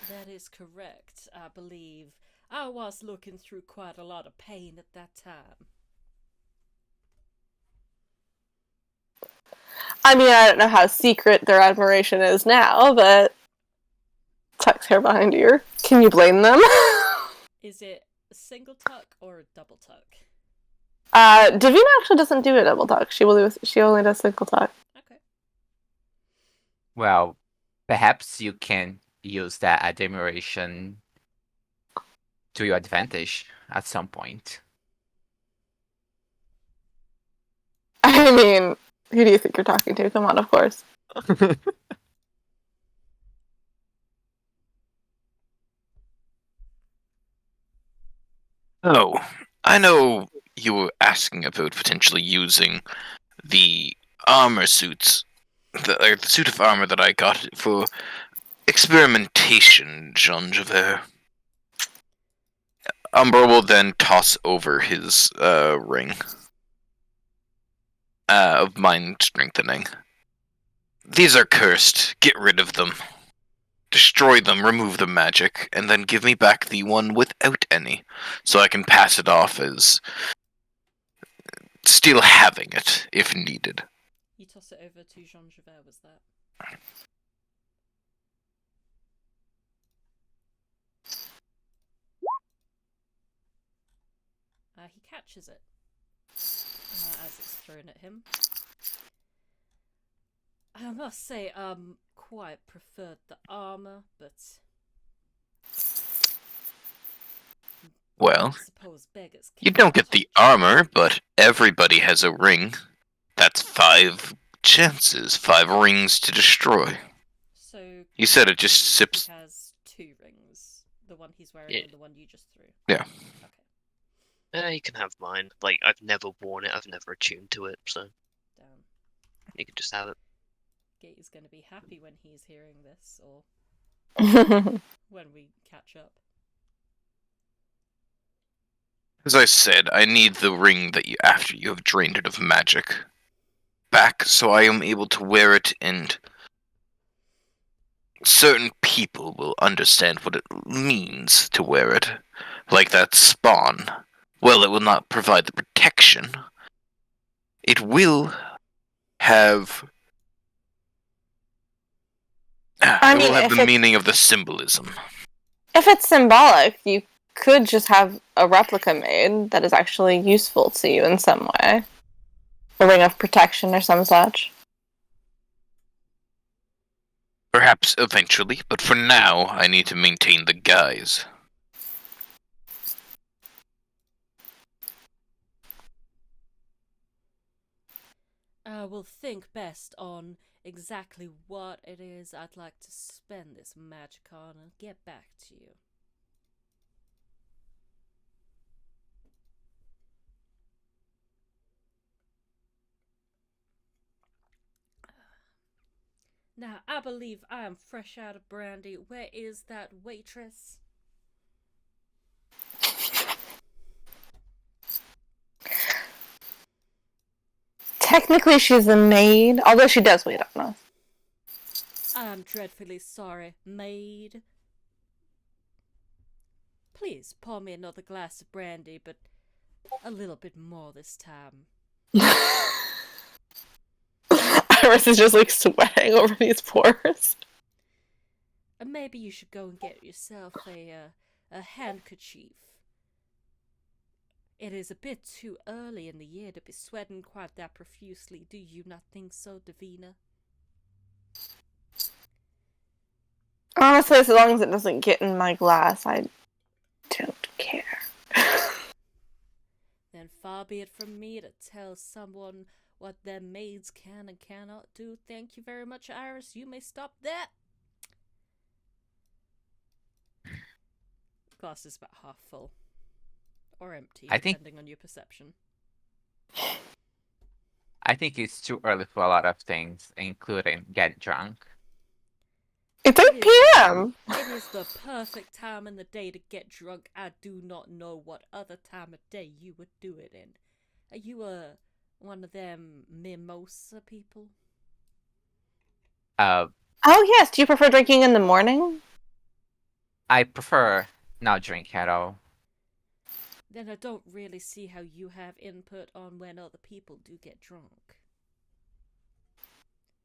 That is correct, I believe. I was looking through quite a lot of pain at that time. I mean, I don't know how secret their admiration is now, but tucks hair behind your ear. Can you blame them? Is it a single tuck or a double tuck? Davina actually doesn't do a double tuck. She only does single tuck. Okay. Well, perhaps you can use that admiration to your advantage at some point. I mean, who do you think you're talking to? Come on, of course. Oh, I know you were asking about potentially using the armor suits, the suit of armor that I got for experimentation, Javier. Umbra will then toss over his ring of mind strengthening. These are cursed. Get rid of them. Destroy them, remove the magic, and then give me back the one without any, so I can pass it off as still having it, if needed. You toss it over to Javier, was that? He catches it as it's thrown at him. I must say, quite preferred the armor, but Well, I suppose beggars you can't don't get the touch. armor, but everybody has a ring. That's 5 chances, 5 rings to destroy. So You said it just currently sips. He has 2 rings. The one he's wearing Yeah. and the one you just threw. Yeah. Okay. You can have mine. Like, I've never worn it, I've never attuned to it, so Damn. you can just have it. Gate is going to be happy when he's hearing this, or when we catch up. As I said, I need the ring that you, after you have drained it of magic, back, so I am able to wear it, and certain people will understand what it means to wear it. Like that spawn. Well, it will not provide the protection. It will have... I it mean, will have if the it's- meaning of the symbolism. If it's symbolic, you could just have a replica made that is actually useful to you in some way. A ring of protection or some such. Perhaps eventually, but for now, I need to maintain the guise. I will think best on exactly what it is I'd like to spend this magic on and get back to you. Now, I believe I am fresh out of brandy. Where is that waitress? Technically, she's a maid, although she does wait on us. I'm dreadfully sorry, maid. Please pour me another glass of brandy, but a little bit more this time. Iris is just like sweating over these pores. And maybe you should go and get yourself a handkerchief. It is a bit too early in the year to be sweating quite that profusely. Do you not think so, Davina? Honestly, as long as it doesn't get in my glass, I don't care. Then far be it from me to tell someone what their maids can and cannot do. Thank you very much, Iris. You may stop there. Glass is about half full. Or empty, I think- depending on your perception. I think it's too early for a lot of things, including getting drunk. It's 8 p.m. It is the perfect time in the day to get drunk. I do not know what other time of day you would do it in. Are you one of them mimosa people? Uh, Oh yes, do you prefer drinking in the morning? I prefer not drink at all. Then I don't really see how you have input on when other people do get drunk.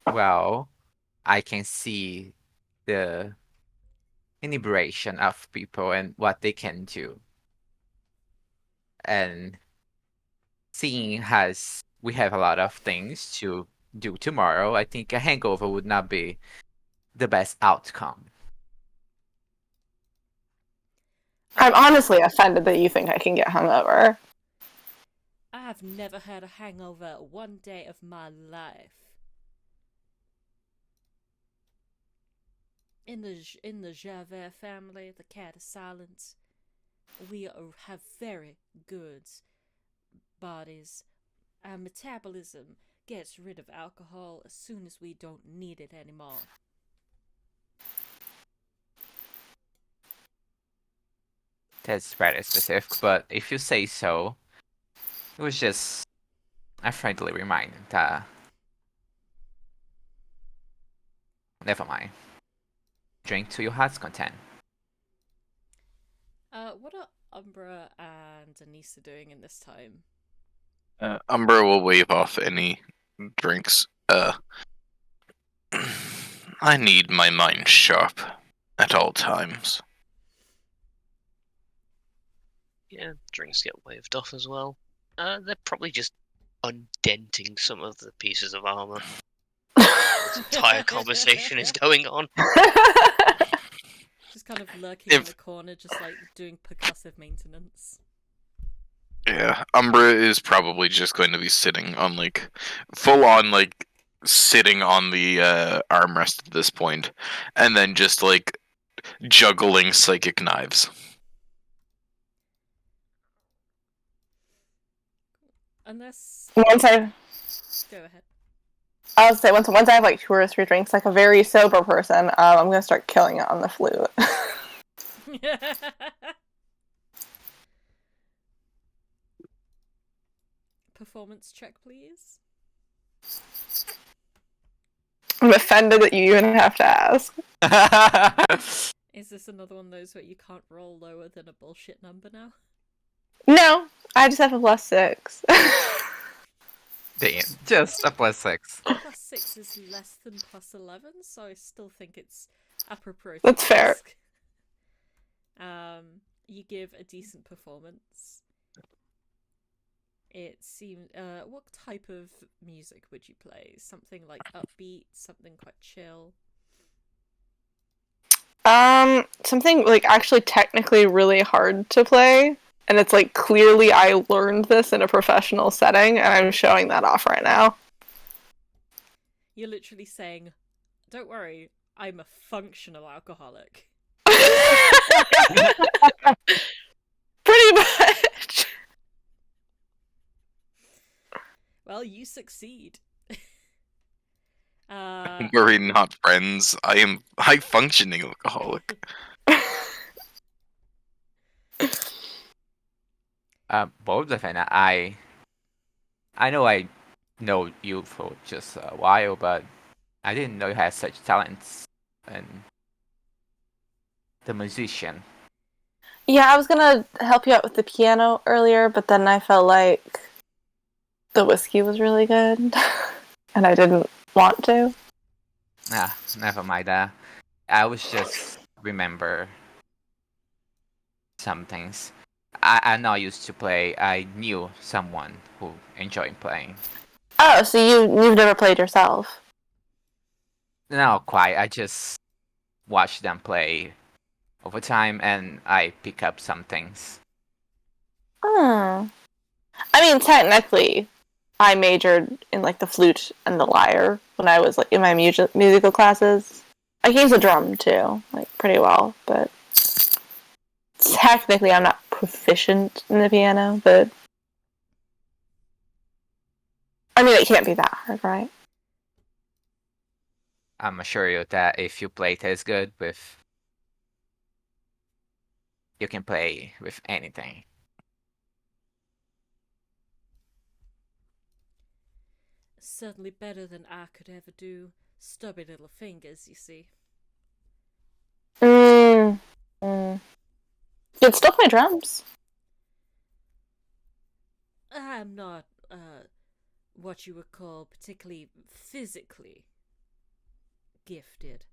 Well, I can see the inebriation of people and what they can do. And seeing as we have a lot of things to do tomorrow, I think a hangover would not be the best outcome. I'm honestly offended that you think I can get hungover. I've never had a hangover one day of my life. In the Javier family, the cat is silent. We have very good bodies. Our metabolism gets rid of alcohol as soon as we don't need it anymore. That's very specific, but if you say so, it was just a friendly reminder that. Never mind. Drink to your heart's content. What are Umbra and Anissa doing in this time? Umbra will wave off any drinks. I need my mind sharp at all times. Yeah, drinks get waved off as well. They're probably just undenting some of the pieces of armor. This entire conversation is going on. Just kind of lurking in the corner, just like doing percussive maintenance. Yeah, Umbra is probably just going to be sitting on, like, full on, like, sitting on the armrest at this point, and then just, like, juggling psychic knives. Unless... Once I Go ahead. I'll say once I have like 2 or 3 drinks, like a very sober person, I'm gonna start killing it on the flute. Performance check, please. I'm offended that you even have to ask. Is this another one of those where you can't roll lower than a bullshit number now? No, I just have a +6. Damn, just a +6. +6 is less than +11, so I still think it's appropriate. That's fair. you give a decent performance. It seemed. What type of music would you play? Something like upbeat, something quite chill. Something like actually technically really hard to play, and it's like clearly I learned this in a professional setting, and I'm showing that off right now. You're literally saying, "Don't worry, I'm a functional alcoholic." Pretty much. Well, you succeed. We're not friends. I am high-functioning alcoholic. Both of them. I know I know you for just a while, but I didn't know you had such talents and the musician. Yeah, I was gonna help you out with the piano earlier, but then I felt like the whiskey was really good, and I didn't want to. Ah, never mind that. I was just remember some things. I'm not used to play. I knew someone who enjoyed playing. Oh, so you've never played yourself? Not quite. I just watch them play over time, and I pick up some things. Hmm. I mean, technically, I majored in like the flute and the lyre when I was like in my musical classes. I can use a drum too, like pretty well, but technically I'm not proficient in the piano, but I mean it can't be that hard, right? I'm assure you that if you play it as good with, you can play with anything. Certainly better than I could ever do. Stubby little fingers, you see. Mm. You'd still play drums. I'm not, what you would call particularly physically gifted.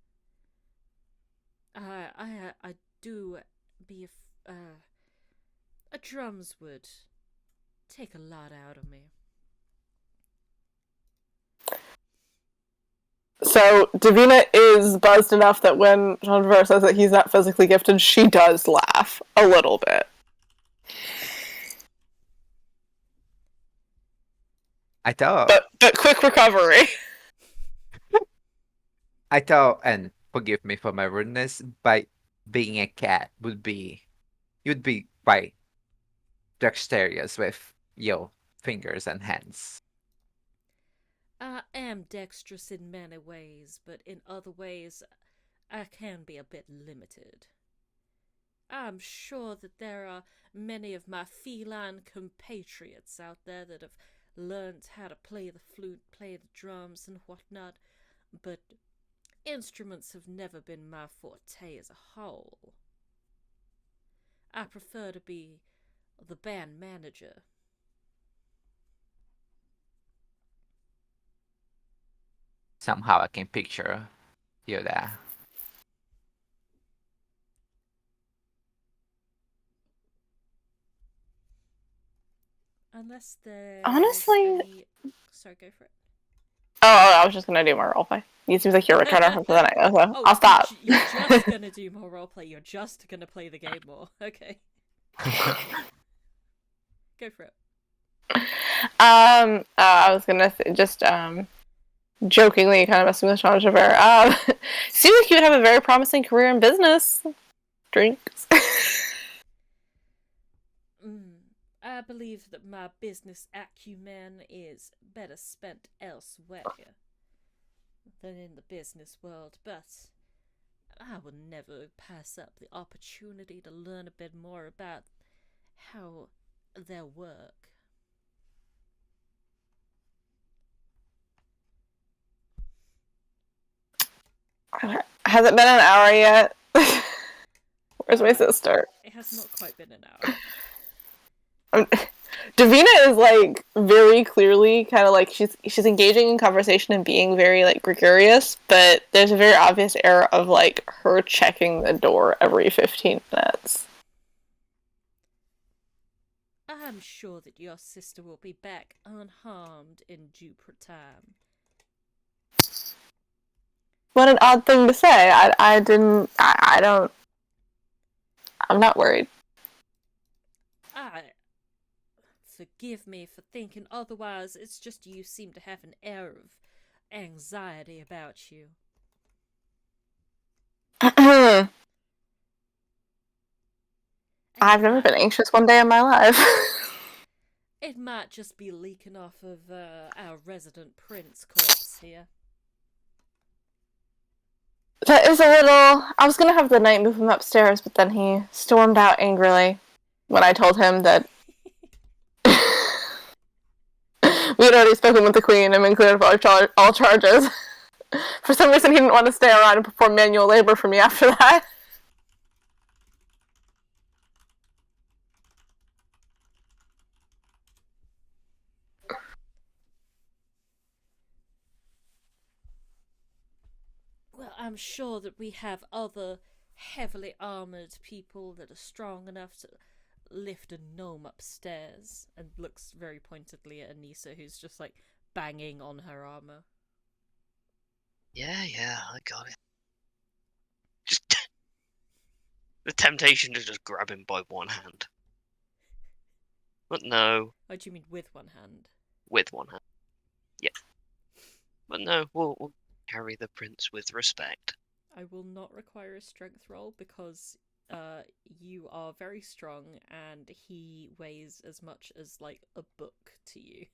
I do be a drums would take a lot out of me. So Davina is buzzed enough that when Javier says that he's not physically gifted, she does laugh a little bit. I thought, But quick recovery. and forgive me for my rudeness, by being a cat you'd be quite dexterous with your fingers and hands. I am dexterous in many ways, but in other ways I can be a bit limited. I'm sure that there are many of my feline compatriots out there that have learned how to play the flute, play the drums, and whatnot, but instruments have never been my forte as a whole. I prefer to be the band manager. Somehow I can picture you there. Unless there's Honestly- any... Sorry, go for it. Oh, I was just gonna do my roleplay. It seems like you're returning for the night, so I'll stop. You're just gonna do more roleplay. You're just gonna play the game more. Okay. Go for it. I was gonna just jokingly kind of messing with Sean Javert. Seems like you would have a very promising career in business. Drinks. I believe that my business acumen is better spent elsewhere than in the business world, but I will never pass up the opportunity to learn a bit more about how they work. Has it been an hour yet? Where's my sister? It has not quite been an hour. Davina is like very clearly kind of like she's engaging in conversation and being very like gregarious, but there's a very obvious error of like her checking the door every 15 minutes. I'm sure that your sister will be back unharmed in due time. What an odd thing to say. I don't... I'm not worried. Forgive me for thinking otherwise. It's just you seem to have an air of anxiety about you. I've never been anxious one day in my life. It might just be leaking off of our resident prince corpse here. That is a little... I was going to have the knight move him upstairs, but then he stormed out angrily when I told him that we had already spoken with the queen and been cleared of all charges. For some reason, he didn't want to stay around and perform manual labor for me after that. Well, I'm sure that we have other heavily armoured people that are strong enough to lift a gnome upstairs, and looks very pointedly at Anissa, who's just like banging on her armour. Yeah, I got it. Just the temptation to just grab him by one hand. But no, What do you mean with one hand? with one hand. Yeah. But no, we'll carry the prince with respect. I will not require a strength roll because you are very strong and he weighs as much as like a book to you.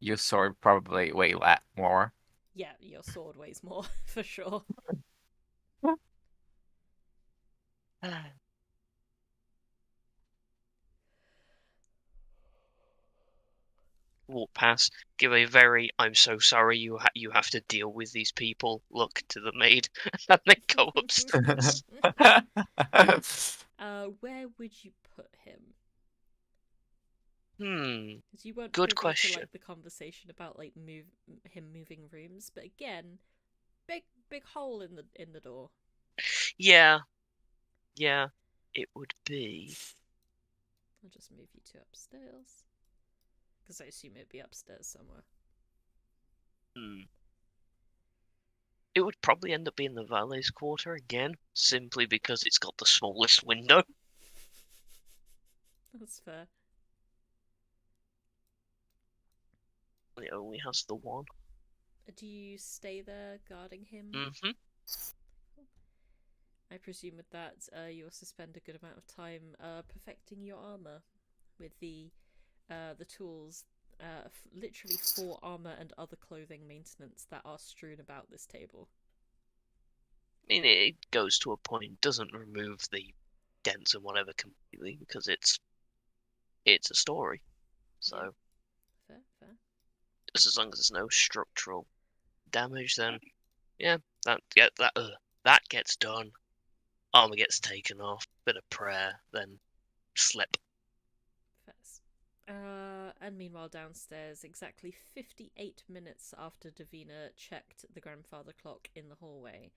Your sword probably weigh more. Yeah, your sword weighs more for sure. Walk past, give a very "I'm so sorry you have to deal with these people" look to the maid, and then go upstairs. Where would you put him? Because you weren't Good privy question. to like the conversation about like him moving rooms, but again, big hole in the door. Yeah, it would be. I'll just move you two upstairs. Because I assume it'd be upstairs somewhere. It would probably end up being the valet's quarter again, simply because it's got the smallest window. That's fair. It only has the one. Do you stay there guarding him? Mm-hmm. I presume with that, you'll spend a good amount of time perfecting your armor with the tools, literally for armor and other clothing maintenance that are strewn about this table. I mean, it goes to a point, doesn't remove the dents and whatever completely, because it's a story. So, Fair. just as long as there's no structural damage, then yeah, that gets done. Armor gets taken off, bit of prayer, then slip. And meanwhile downstairs, exactly 58 minutes after Davina checked the grandfather clock in the hallway,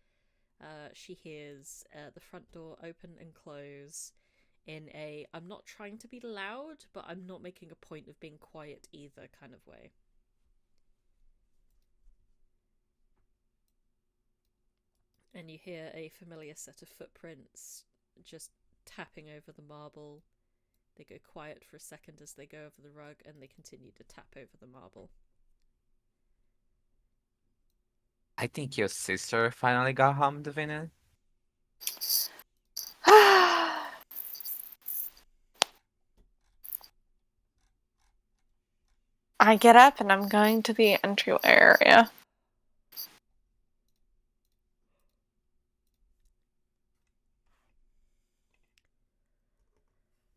she hears the front door open and close in a "I'm not trying to be loud, but I'm not making a point of being quiet either" kind of way. And you hear a familiar set of footprints just tapping over the marble. They go quiet for a second as they go over the rug, and they continue to tap over the marble. I think your sister finally got home, Davina. I get up and I'm going to the entryway area.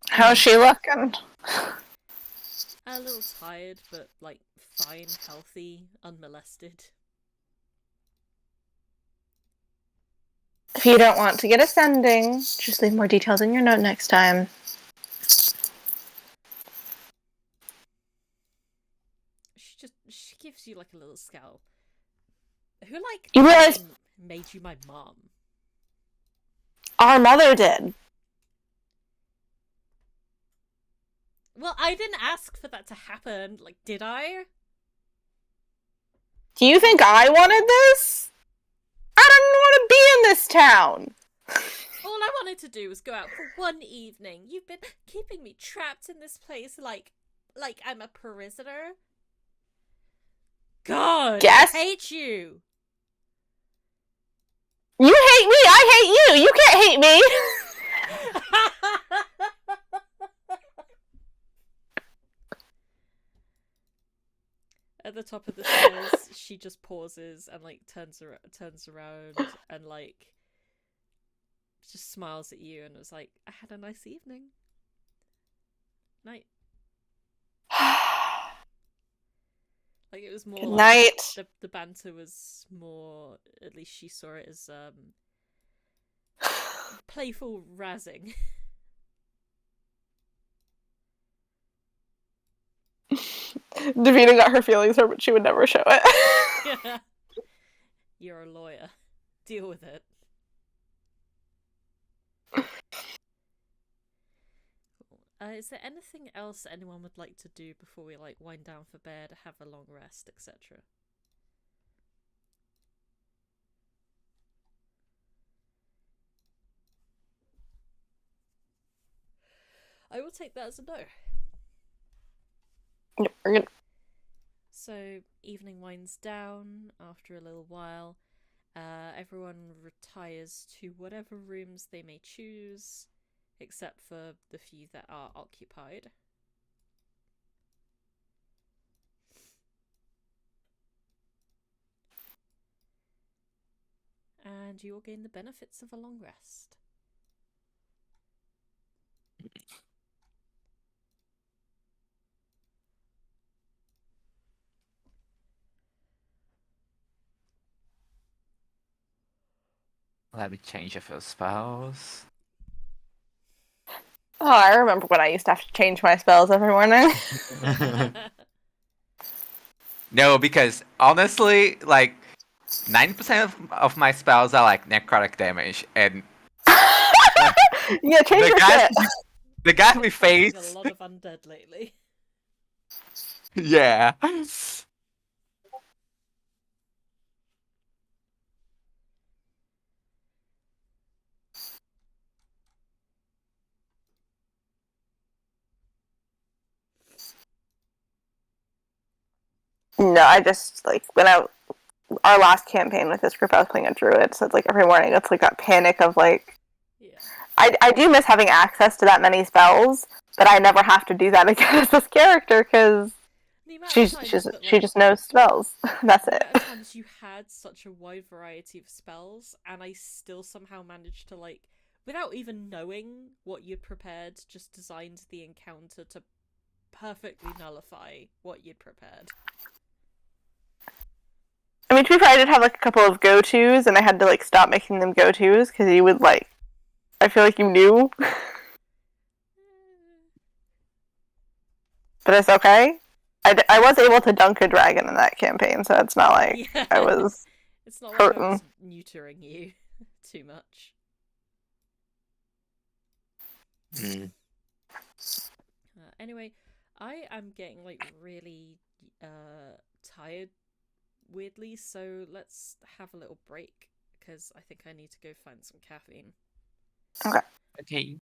How's she looking? A little tired, but like fine, healthy, unmolested. If you don't want to get ascending, just leave more details in your note next time. She gives you like a little scowl. Who You realize made you my mom? our mother did. Well, I didn't ask for that to happen. Like, did I? Do you think I wanted this? I didn't want to be in this town. All I wanted to do was go out for one evening. You've been keeping me trapped in this place like I'm a prisoner. God, Guess? I hate you. You hate me, I hate you. You can't hate me. At the top of the stairs, she just pauses and like turns around and like just smiles at you and was like, "I had a nice evening. Night." Like it was more Good like night. the banter was more, at least she saw it as playful razzing. Davina got her feelings hurt, but she would never show it. You're a lawyer. Deal with it. Is there anything else anyone would like to do before we like wind down for bed, have a long rest, etc.? I will take that as a no. Yep, we're good. So evening winds down after a little while. Everyone retires to whatever rooms they may choose, except for the few that are occupied. And you will gain the benefits of a long rest. Let me change a few spells. Oh, I remember when I used to have to change my spells every morning. No, because honestly, like 90% of my spells are like necrotic damage, and Yeah, change the your guy, shit. the guy we A face, lot of undead lately. yeah. No, I just like our last campaign with this group, I was playing a druid, so it's like every morning it's like that panic of like, Yeah. I do miss having access to that many spells, but I never have to do that again as this character because The amount she of times that, like, just knows spells. That's the it. amount of times you had such a wide variety of spells, and I still somehow managed to, like, without even knowing what you'd prepared, just designed the encounter to perfectly nullify what you'd prepared. I mean, to be fair, I did have like a couple of go-tos, and I had to like stop making them go-tos because you would like. I feel like you knew, but it's okay. I was able to dunk a dragon in that campaign, so it's not like Yeah. I was. It's not like I hurting. was neutering you too much. Anyway, I am getting like really tired weirdly, so let's have a little break because I think I need to go find some caffeine. Okay.